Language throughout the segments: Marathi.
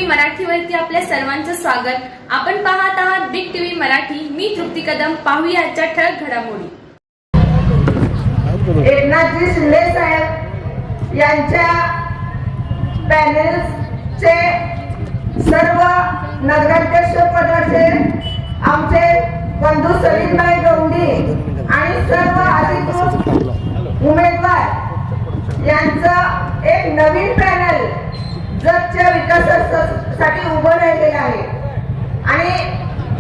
मराठीवरती आपल्या सर्वांचं स्वागत। आपण पाहत आहात बिग टीव्ही मराठी। मी तृप्ती कदम। पाहूया आजच्या ठळक घडामोडी। एकनाथजी शिंदे साहेब यांच्या पॅनेलचे सर्व नगराध्यक्ष पदाचे आमचे बंधू सलीमभाई गवंडी आणि सर्व अधिकृत उमेदवार यांचं एक नवीन पॅनल जगच्या विकासासाठी उभं राहिलेलं आहे आणि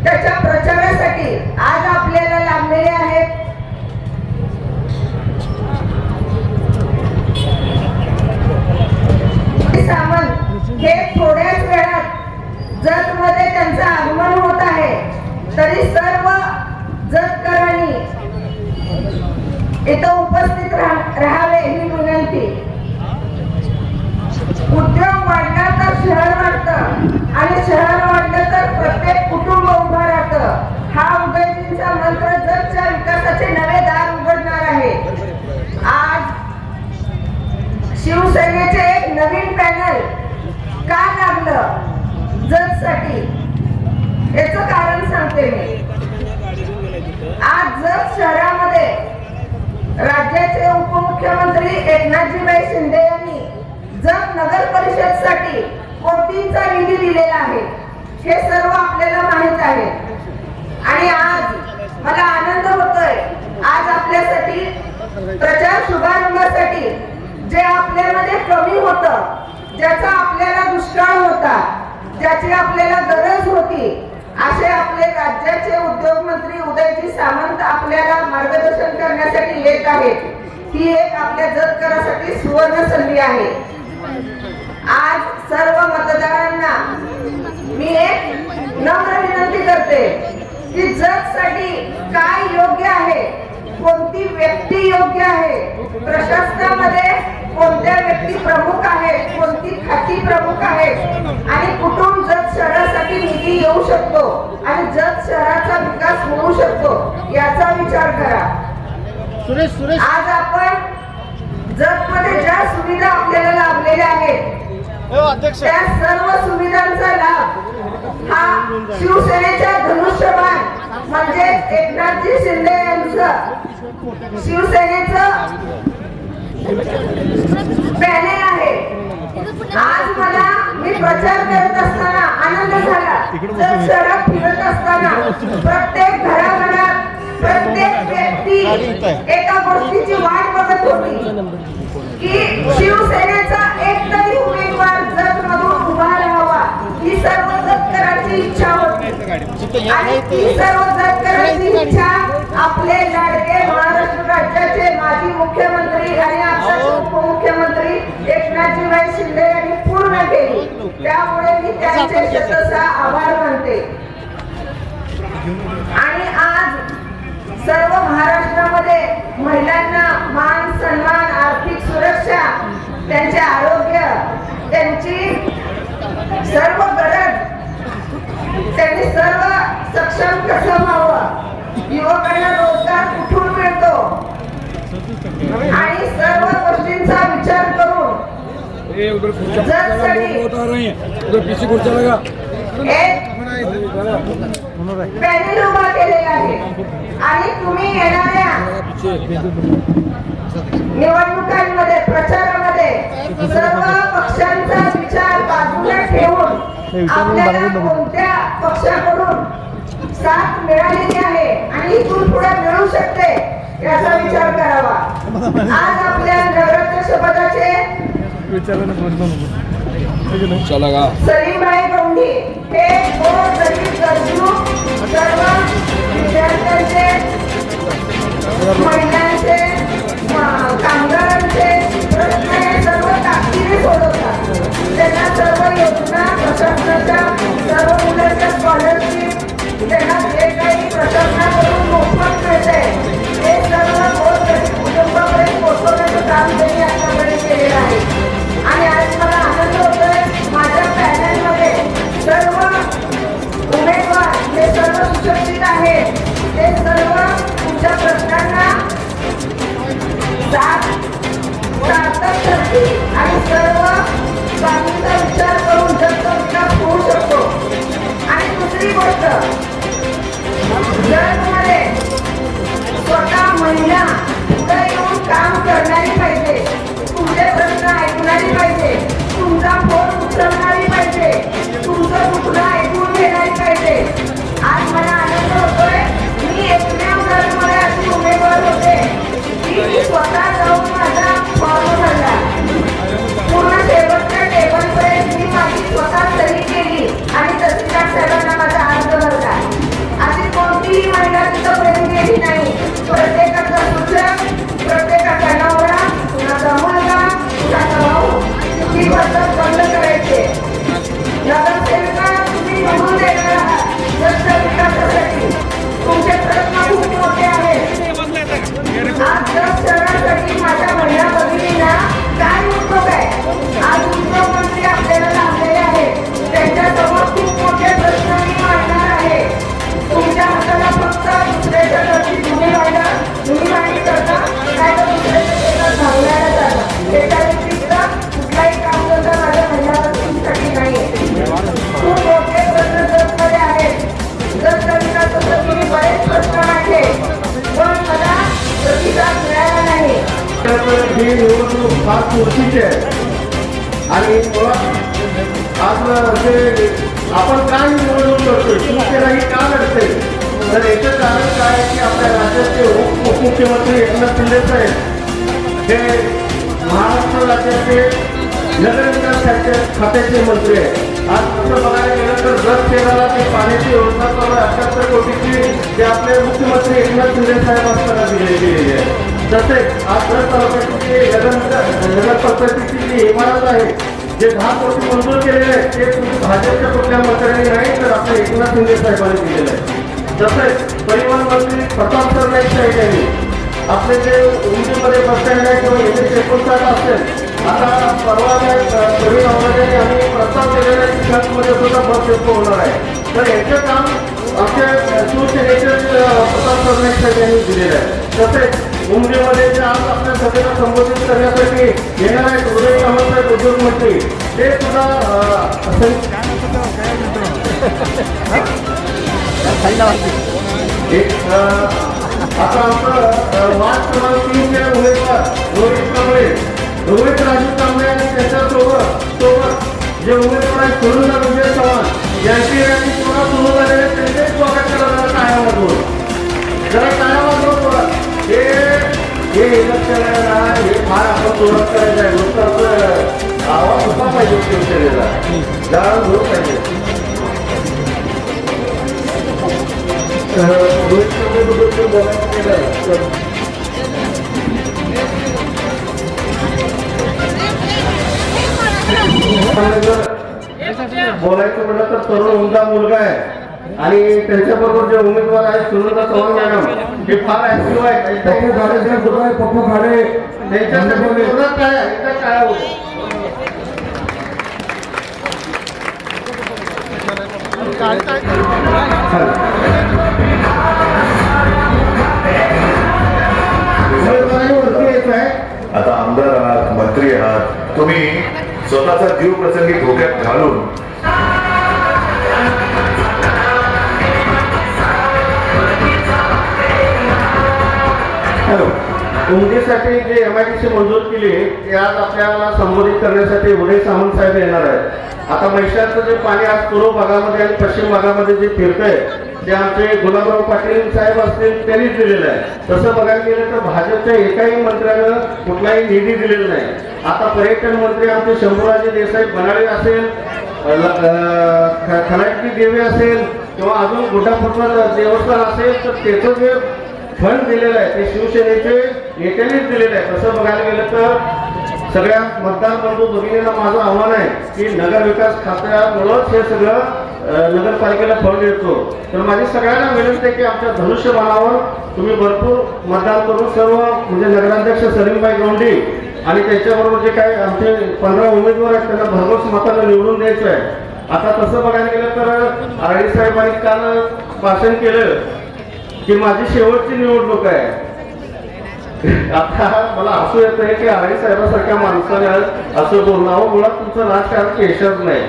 त्याच्या प्रचारासाठी आज आपल्याला लाभलेले आहेत सामंत। हे थोड्याच वेळात जतमध्ये त्यांचं आगमन होत आहे, तरी सर्व जतकरांनी इथं उपस्थित राहावे ही विनंती। उद्योग वाढला तर शहर वाढतं आणि शहर वाढलं तर प्रत्येक कुटुंब उभं राहतं। हा उदयजींचा मंत्र जतच्या विकासाचे नवे दार उघडणार आहे। आज शिवसेनेचे एक नवीन पॅनल का लागलं जतसाठी याचं कारण सांगते मी। आज जत शहरामध्ये राज्याचे उपमुख्यमंत्री एकनाथजीभाई शिंदे यांनी जत नगर परिषदसाठी कोटींचा निधी दिलेला आहे, हे सर्व आपल्याला माहित आहे। आणि आज मला आनंद होतोय, आज आपल्यासाठी प्रचार शुभारंभासाठी जे आपल्यामध्ये कमी होतं, ज्याचा आपल्याला दुष्काळ होता, ज्याची आपल्याला गरज होती, असे आपले राज्याचे उद्योगमंत्री उदयजी सामंत आपल्याला मार्गदर्शन करण्यासाठी येत आहेत। ही एक आपल्या जतकरासाठी सुवर्ण संधी आहे। आज सर्व मतदारांना मी एक नम्र विनंती करते की जतसाठी काय योग्य आहे, कोणती व्यक्ती योग्य आहे, प्रशासनामध्ये कोणत्या व्यक्ती प्रमुख आहेत, कोणती खाती प्रमुख आहेत आणि कुठून जत शहरासाठी निधी येऊ शकतो आणि जत शहराचा विकास होऊ शकतो याचा विचार करा। आज आपण जतमध्ये ज्या सुविधा आपल्याला लाभलेल्या आहेत त्या सर्व सुविधांचा लाभ हा शिवसेनेच्या धनुष्यबाण म्हणजे एकनाथजी शिंदे यांचं शिवसेनेचं पॅनेल आहे। आज मला मी प्रचार करत असताना आनंद झाला। जत शहरात फिरत असताना प्रत्येक घराघरात प्रत्येक व्यक्ती एका गोष्टीची वाट बघत होती की शिवसेनेचा एक तरी उमेदवार जत मधून उभा राहावा, ही सर्व जतकरांची इच्छा होती। आणि ती सर्व जतकरांची इच्छा आपले लाडके महाराष्ट्र राज्याचे माजी मुख्यमंत्री आणि आताचे उपमुख्यमंत्री एकनाथजीभाई शिंदे यांनी पूर्ण केली। त्यामुळे मी त्यांचे शतशः आभार मानते। आणि आज सर्व महाराष्ट्रामध्ये महिलांना मान सन्मान, आर्थिक सुरक्षा, त्यांचे आरोग्य, त्यांची सर्व गरज, त्यांनी सर्व सक्षम कसं व्हावं, युवकांना रोजगार कुठून मिळतो आणि सर्व गोष्टींचा विचार करून पॅनेल उभा केलेला आहे। आणि तुम्ही येणाऱ्या निवडणुकांमध्ये प्रचारामध्ये सर्व पक्षांचा विचार बाजूला ठेवून आपल्याला कोणत्या पक्षाकडून साथ मिळालेली आहे आणि इथून पुढे मिळू शकते याचा विचार करावा। आज आपल्या नगराध्यक्ष पदाचे सलीमभाई गवंडी हे गोरगरीब गरजू सर्व विद्यार्थ्यांचे, महिलांचे, कामगारांचे प्रश्न हे सर्व ताकदीने सोडवतात। त्यांना सर्व योजना प्रशासनाच्या, सर्व मुलांच्या स्कॉलरशिप, त्यांना जे काही प्रशासनाकडून मोफत मिळते हे सर्व गोरगरीब कुटुंबापर्यंत पोहोचवण्याचं काम त्यांनी आतापर्यंत केलेलं आहे। आणि आज मला आनंद होतोय, माझ्या पॅनलमध्ये सर्व उमेदवार हे सर्व सुशिक्षित आहेत, ते सर्व तुमच्या प्रश्नांना सार्थक करतील आणि सर्व बाबींचा विचार करून जर ही निवडणूक फार चुरशीची आहे आणि मुळात आज जे आपण काय निवडणूक करतोय शिवसेना ही का लढते तर याचं कारण काय आहे की आपल्या राज्याचे उपमुख्यमंत्री एकनाथ शिंदे साहेब हे महाराष्ट्र राज्याचे नगरविकास खात्याचे मंत्री आहे. आज तसं बघायला गेलं तर दर शहराला ते पाण्याची योजना चालू 78 कोटीची जे आपले मुख्यमंत्री एकनाथ शिंदे साहेब असताना दिलेली आहे. तसेच आज दर तालुक्याची नगर पंचायतीची जी इमारत आहे जे 10 कोटी मंजूर केलेले आहेत ते तुम्ही भाजपच्या कुठल्या मंत्र्यांनी नाही तर आपल्या एकनाथ शिंदे साहेबांनी दिलेलं आहे. तसेच परिवहन मंत्री प्रताप सरनाईक साहेब यांनी आपले जे उंचीमध्ये बस स्टँड आहे किंवा एम-59 असेल आता परवा प्रवीण आव्हाडांनी आम्ही प्रस्ताव केलेला आहे की खर्चमध्ये सुद्धा बस डेपो होणार आहे. तर याचं काम आमच्या शिवसेनेचे प्रताप सरनाईक साहेब यांनी दिलेलं आहे. तसेच मुंबईमध्ये जे आज आपल्या सभेला संबोधित करण्यासाठी येणार आहेत उदय सामंत उद्योग मंत्री ते सुद्धा आता आमचं वार्ड क्रमांक 3 चे उमेदवार रोहित राजू कांबळे आणि त्यांच्यासोबत जे उमेदवार आहेत सुरुंदा विजय चव्हाण यांची रॅली पुन्हा सुरू झालेली आहे. त्यांचे स्वागत करा जरा टाळ्यामधून जरा टाळ्यामधून हे इलेक्शन आहे ना हे फार आपण सुरुवात करायचं आहे. लोकांचं आवाज होता पाहिजे शिवसेनेला जाळून घेऊ पाहिजे. रोहित कांबळेबद्दल बोलायचं केलं बोलायचं म्हटलं तर तरुण उमदा मुलगा आहे आणि त्यांच्याबरोबर जे उमेदवार आहेत सुनंदा चव्हाण मॅडम हे फार ऍक्टिव्ह आहेत. पप्पू खाडे त्यांच्या काय होत आता आमदार आहात मंत्री आहात तुम्ही स्वतःचा जीव प्रसंगी धोक्यात घालून उमदीसाठी जे MIDC मंजूर केली ते आज आपल्याला संबोधित करण्यासाठी उदय सामंत साहेब येणार आहेत. आता म्हैसाळचं जे पाणी आज पूर्व भागामध्ये आणि पश्चिम भागामध्ये जे फिरतंय ते आमचे गुलाबराव पाटील साहेब असतील त्यांनीच दिलेलं आहे. तसं बघायला गेलं तर भाजपच्या एकाही मंत्र्यानं कुठलाही निधी दिलेला नाही. आता पर्यटन मंत्री आमचे शंभूराजे देसाई बनाळे असेल खलाटकी देवी असेल किंवा अजून गुड्डाफुटला देवस्थान असेल तर त्याचं जे फंड दिलेलं आहे ते शिवसेनेचे नेत्यांनीच दिलेलं आहे. तसं बघायला गेलं तर सगळ्या मतदार बंधू भगिनींना माझं आव्हान आहे की नगर विकास खात्यामुळंच हे सगळं नगरपालिकेला फंड येतो. तर माझी सगळ्यांना विनंती आहे की आमच्या धनुष्यबाणावर तुम्ही भरपूर मतदान करून सर्व म्हणजे नगराध्यक्ष सलीमबाई गौंडी आणि त्याच्याबरोबर जे काही आमचे 15 उमेदवार आहेत त्यांना भरघोस मतानं निवडून द्यायचं आहे. आता तसं बघायला गेलं तर आरडी साहेबांनी काल भाषण केलं की माझी शेवटची निवडणूक आहे. आता मला हसू येत आहे की आरडी साहेबांसारख्या माणसाने असं बोलणं मुळात तुमचं राजकारण यशच नाही.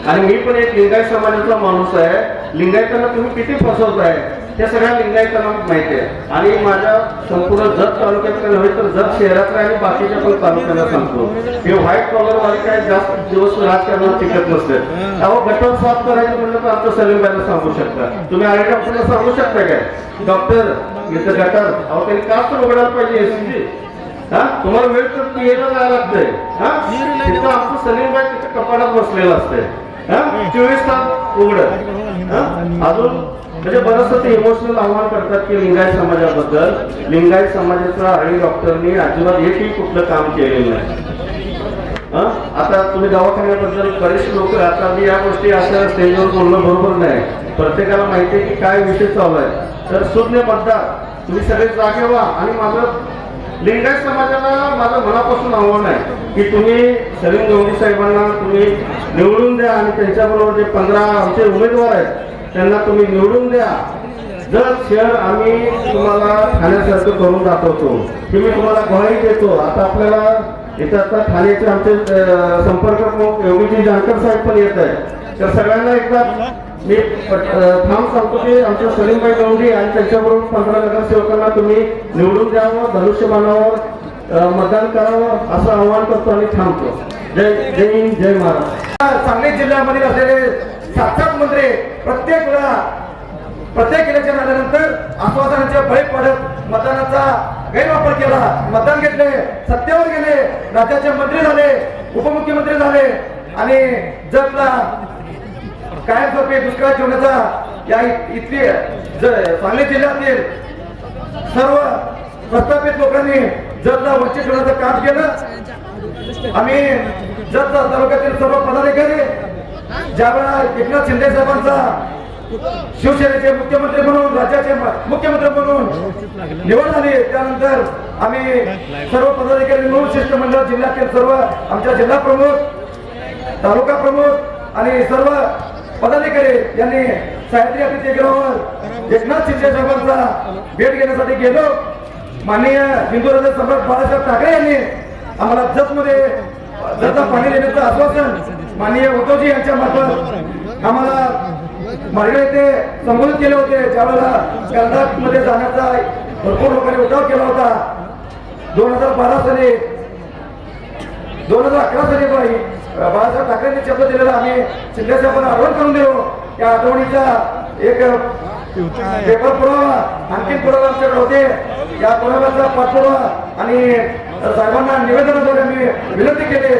आणि मी पण एक लिंगायत समाजाचा माणूस आहे. लिंगायतांना तुम्ही किती फसवताय त्या सगळ्या लिंगायतांना माहिती आहे. आणि माझ्या संपूर्ण जत तालुक्यातल्या नव्हे तर जत शहरातल्या आणि बाकीच्या पण तालुक्याला सांगतो हे व्हाईट कॉलरवाले काय जास्त दिवस राजकारणात टिकत नसते. अहो गटर साफ करायचं म्हणलं तर आमचं सलीमबाईला सांगू शकता. तुम्ही आरडी डॉक्टरला सांगू शकता काय डॉक्टर इथं गटर अहो त्यांनी का तर उघडायला पाहिजे एसटी हा तुम्हाला वेळ तर पियला जायला लागतंय. हा तिथं आमचं सलीमबाई तिथं कपाटात बसलेलं असतंय 24 तास उघडत. अजून म्हणजे बरंचसं ते इमोशनल आव्हान करतात की लिंगायत समाजाबद्दल. लिंगायत समाजाचा आरडी डॉक्टरनी अजिबात एकही कुठलं काम केलेलं नाही. आता तुम्ही दवाखान्याबद्दल बरेचसे लोक आता मी या गोष्टी असं स्टेजवर बोलणं बरोबर नाही. प्रत्येकाला माहिती आहे की काय विषय चालू आहे. तर सुज्ञ मतदार तुम्ही सगळे जागे व्हा. आणि माझं लिंगायत समाजाला माझं मनापासून आव्हान आहे की तुम्ही सलीम गौंडी साहेबांना तुम्ही निवडून द्या आणि त्यांच्याबरोबर जे 15 आमचे उमेदवार आहेत त्यांना तुम्ही निवडून द्या. जर शहर आम्ही तुम्हाला ठाण्यासारखं करून दाखवतो की मी तुम्हाला ग्वाही देतो. आता आपल्याला इथं आता ठाण्याचे आमचे संपर्क प्रमुख योगीजी जानकर साहेब पण येत आहे. तर सगळ्यांना एकदा मी थांब सांगतो की आमच्या सलीमबाई गौंडी आणि त्यांच्याबरोबर 15 नगरसेवकांना तुम्ही निवडून द्यावं. धनुष्यबाणावर मतदान करावं असं आवाहन करतो आणि थांबतो. जय जय हिंद, जय महाराष्ट्र. सांगली जिल्ह्यामध्ये असलेले 7 मंत्री प्रत्येक इलेक्शन आल्यानंतर आश्वासनांचे बळी पडत मतदानाचा गैरवापर केला. मतदान घेतले, सत्तेवर गेले, राज्याचे मंत्री झाले, उपमुख्यमंत्री झाले आणि जगला कायमस्वरूपी दुष्काळ ठेवण्याचा या इथली सांगली जिल्ह्यातील सर्व प्रस्थापित लोकांनी जगला वंचित ठेवण्याचं काम केलं. आम्ही जत तालुक्यातील सर्व पदाधिकारी ज्यावेळेला एकनाथ शिंदे साहेबांचा शिवसेनेचे मुख्यमंत्री म्हणून, राज्याचे मुख्यमंत्री म्हणून निवड झाली, त्यानंतर आम्ही सर्व पदाधिकारी मिळून शिष्टमंडळ जिल्ह्यातील सर्व आमच्या जिल्हा प्रमुख, तालुका प्रमुख आणि सर्व पदाधिकारी यांनी सह्याद्री अतिथीगृहावर एकनाथ शिंदे साहेबांचा भेट घेण्यासाठी गेलो. माननीय हिंदू हृदय सम्राट बाळासाहेब ठाकरे यांनी आम्हाला जतला पाणी देण्याचं आश्वासन माननीय उद्धवजी यांच्या मार्फत आम्हाला मार्ग येथे संबोधित केले होते. ज्यावेळेला कर्नाटकमध्ये जाण्याचा भरपूर लोकांनी उठाव केला होता. 2012 साली 2011 साली बाळासाहेब ठाकरेंनी शब्द दिलेला आम्ही शिंदे साहेबांना आठवण करून देऊ. त्या आठवणीचा एक पेपर पुरावा, आणखी पुरावा आमच्याकडे होते. या पुराव्याचा पाठपुरावा आणि साहेबांना निवेदनाद्वारे आम्ही विनंती केली.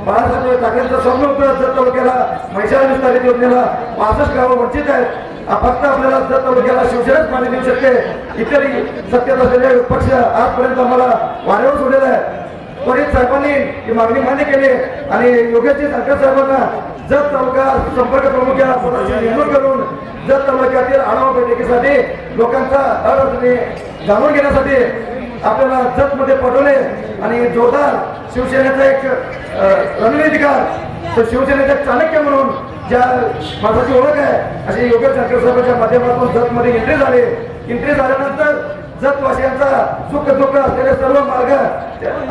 बाळासाहेब ठाकरेंचं स्वप्न होतं जत तालुक्याला म्हैसाळ विस्तारित योजनेला 65 गावं वंचित आहेत. फक्त आपल्याला जत तालुक्याला शिवसेनेच पाणी देऊ शकते. इतरही सत्तेत असलेले पक्ष आजपर्यंत आम्हाला वाऱ्यावर सोडलेला आहे. त्वरित साहेबांनी ही मागणी मान्य केली आणि योगेशजी शंकर साहेबांना जत तालुका संपर्क प्रमुख या पदाची नेमणूक करून जत तालुक्यातील आढावा बैठकीसाठी लोकांचा अडचणी जाणून घेण्यासाठी आपल्याला जत मध्ये पाठवले आणि जोरदार शिवसेनेचा एक रणनीतिकार, तर शिवसेनेचा चाणक्य म्हणून ज्या माणसाची ओळख आहे अशी योगेश शंकर साहेबांच्या माध्यमातून जत मध्ये एंट्री झाल्यानंतर जतवासियांचा सुख दुःख असलेले सर्व मार्ग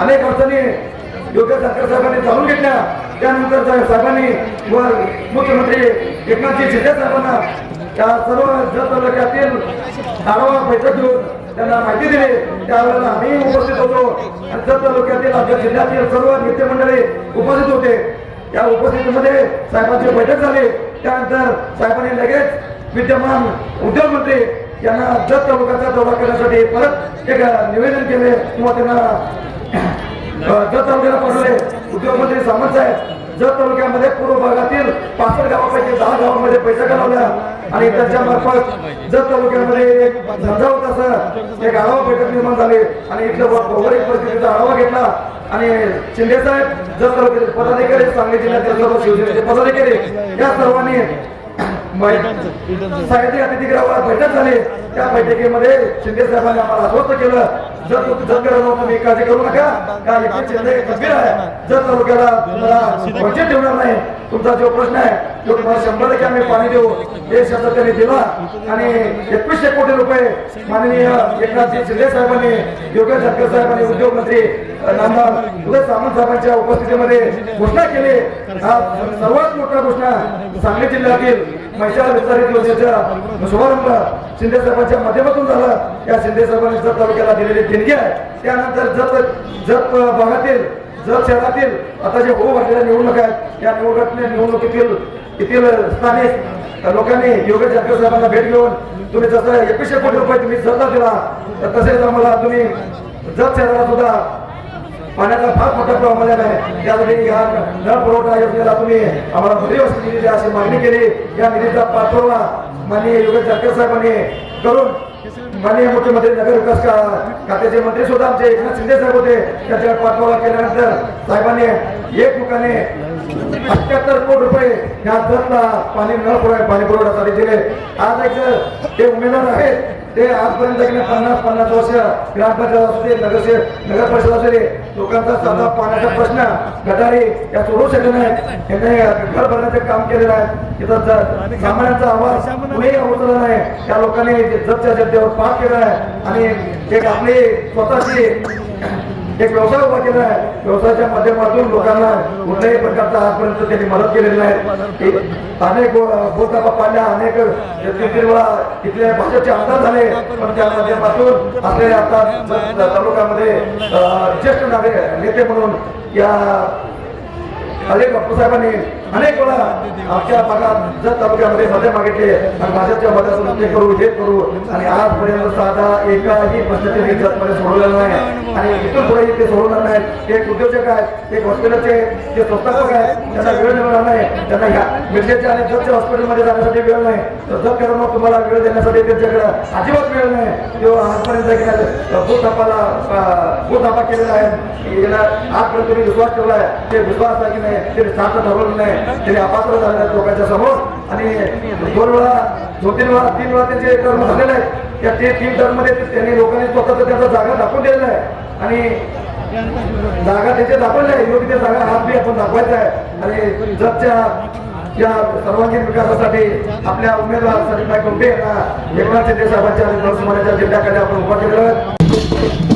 अनेक अडचणी योगेश शंकर साहेबांनी जाणून घेतल्या. त्यानंतर साहेबांनी व मुख्यमंत्री एकनाथजी शिंदे साहेबांना त्या सर्व जत तालुक्यातील आढावा बैठक घेऊन त्यांना माहिती दिली. त्यावेळेला आम्ही उपस्थित होतो आणि जत तालुक्यातील आमच्या जिल्ह्यातील सर्व नेते मंडळी उपस्थित होते. या उपस्थितीमध्ये साहेबांची बैठक झाली. त्यानंतर साहेबांनी लगेच विद्यमान उद्योगमंत्री यांना जत तालुक्याचा दौरा करण्यासाठी परत एक निवेदन केले किंवा त्यांना जत तालुक्याला पाठवले. उद्योगमंत्री सामंत साहेब जत तालुक्यामध्ये पूर्व भागातील 65 गावापैकी 10 गावांमध्ये पैसा घालवला आणि त्याच्या मार्फत जत तालुक्यामध्ये एक झंझावत असं एक आढावा बैठक निर्माण झाली आणि इथल्या भौगोलिक परिस्थितीचा आढावा घेतला आणि शिंदे साहेब जत तालुक्यातील पदाधिकारी, सांगली जिल्ह्यातील सर्व शिवसेनेचे पदाधिकारी या सर्वांनी सह्याद्री अतिथीगृहावर बैठक झाली. त्या बैठकीमध्ये शिंदे साहेबांनी आम्हाला आश्वस्त केलं जत तुम्ही काळजी करू नका, का एकनाथ शिंदे गंभीर आहे. जत तालुक्याला तुम्हाला वंचित ठेवणार नाही. तुमचा जो प्रश्न आहे तो तुम्हाला 100% आम्ही पाणी देऊ हे शब्द त्यांनी दिला आणि 2100 कोटी रुपये माननीय एकनाथजी शिंदे साहेबांनी, योगेश शंकर साहेबांनी, उद्योगमंत्री नामदार उदय सामंत साहेबांच्या उपस्थितीमध्ये घोषणा केली. हा सर्वात मोठा घोषणा सांगली जिल्ह्यातील म्हैसाळ विस्तारित योजनेचा शुभारंभ शिंदे साहेबांच्या माध्यमातून झाला. या शिंदे साहेबांनी जत तालुक्याला दिलेली देणगी आहे. त्यानंतर जत भागातील, जत शहरातील आता जे होऊ घातलेल्या निवडणूक आहेत या निवडणुकीतील स्थानिक लोकांनी योगेश शंकर साहेबांना भेट घेऊन तुम्ही जसं 2100 कोटी रुपये तुम्ही जतला दिला तर तसेच आम्हाला तुम्ही जत शहराला सुद्धा पाण्याचा फार मोठा प्रभाव आलेला आहे. त्यासाठी या नळ पुरवठा योजनेला तुम्ही आम्हाला भरीव अशी निधी अशी मागणी केली. या निधीचा पाठपुरावा माननीय योगेश शंकर साहेबांनी करून माननीय मुख्यमंत्री नगर विकास खात्याचे मंत्री सुद्धा आमचे एकनाथ शिंदे साहेब होते. त्याच्या पाठपुरावा केल्यानंतर साहेबांनी एकमुखाने 78 कोटी रुपये या जतला पाणी पुरवठ्यासाठी दिले. आज एक ते उमेदवार आहेत ते आजपर्यंत 50 वर्ष ग्रामपंचायत असू दे, नगर परिषद असू दे, लोकांचा साधा पाण्याचा प्रश्न गटारी या सोडवू शकले नाहीत. यांनी घर भरण्याचे काम केलेलं आहे. तिथं सामान्यांचा आवाज कुणीही उचलला नाही. त्या लोकांनी जतच्या जनतेवर पाठ केला आहे आणि एक आपली स्वतःची एक व्यवसाय उभा केला आहे. व्यवसायाच्या माध्यमातून लोकांना कुठल्याही प्रकारचा आजपर्यंत त्यांनी मदत केलेली नाही. अनेक बोलतापा पाडल्या, अनेक 3-3 वेळा तिथले भाजपचे आमदार झाले, पण त्या माध्यमातून आपल्या आता तालुक्यामध्ये ज्येष्ठ नागरिक नेते म्हणून या अनेक बापूसाहेबांनी अनेक वेळा आमच्या भागात जत तालुक्यामध्ये मदत मागितले आणि भाजपच्या मदतीतून ते करू हे करू, आणि आजपर्यंत साधा एकाही पद्धतीने जतमध्ये सोडवलेलं नाही आणि इथून पुढेही ते सोडवणार नाहीत. ते एक उद्योजक आहेत, एक हॉस्पिटलचे जे संस्थापक आहेत, त्यांना वेळ मिळणार नाही. त्यांना ह्या मिरजेच्या आणि जतच्या हॉस्पिटलमध्ये जाण्यासाठी वेळ नाही, तर जत करून तुम्हाला वेळ देण्यासाठी त्यांच्याकडे अजिबात वेळ नाही. तेव्हा आजपर्यंत भूतापा केलेला आहे. याला आजपर्यंत तुम्ही विश्वास ठेवला आहे, ते विश्वास आहे की नाही ते सार्थ ठरवलं नाही. त्याने अपात्र झालेले आहेत लोकांच्या समोर आणि 2 वेळा 2-3 वेळा 3 वेळा त्यांचे टर्म झालेले आहेत. त्या 3 टर्म मध्ये त्यांनी लोकांनी स्वतःचा त्यांचा जागा दाखवून दिलेला आहे आणि जागा त्याचे दाखवले आहे. योग्य त्या जागा हात बी आपण दाखवायचा आहे आणि जगच्या या सर्वांगीण विकासासाठी आपल्या उमेदवार सचिन भाई कुंटे यांना एकनाथ शिंदे साहेबांच्या आणि जिल्ह्याकडे आपण उभा केलेला आहे.